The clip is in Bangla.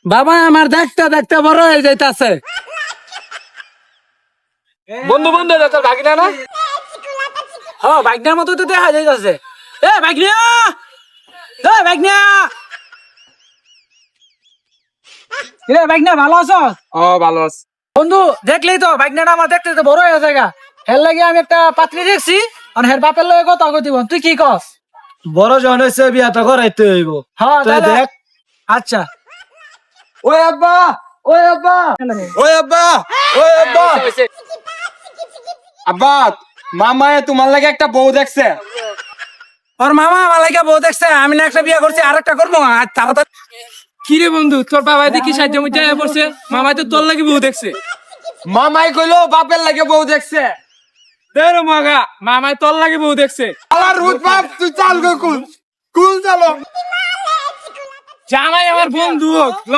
বাবা আমার দেখতে দেখতে বড় হয়ে যাইতাছে। বন্ধু বন্ধু তোর ভাগিনা না? হ্যাঁ ভাগনার মতো তো দেখা যাইতাছে। এ ভাগনা, এ ভাগনা, এ ভাগনা ভালো আছো? ও ভালো আছে। বন্ধু দেখলেই তো ভাগনাটা আমার দেখতে তো বড় হয়ে গেছে গা। হের লাগে আমি একটা পাত্রী দেখছি, আর হের বাপের লগে কথা কইতিব। তুই কি কস? বড় জন হইছে বিয়াটা করাইতে হইব। হ্যাঁ তুই তাহলে দেখ। আচ্ছা। ওই আব্বা, ওই আব্বা, ওই আব্বা, ওই আব্বা। আব্বা, মামায়ে তোমার লাগে একটা বউ দেখছে। ওর মামা আমার লাগে বউ দেখছে, আমি না একটা বিয়ে করছি আর একটা করবো। আর তাড়াতাড়ি কি রে বন্ধু, তোর বাবা দেখি সাহায্য মধ্যে পড়ছে, মামাই তো তোর লাগি বউ দেখছে। মামাই কইলো বাপের লাগে বউ দেখছে। দেড় মগা মামাই তোর লাগি বউ দেখছে। আলার রুত বাপ তুই চাল গো কুল, কুল চালো। জামাই আমার বন্ধু হোক ল।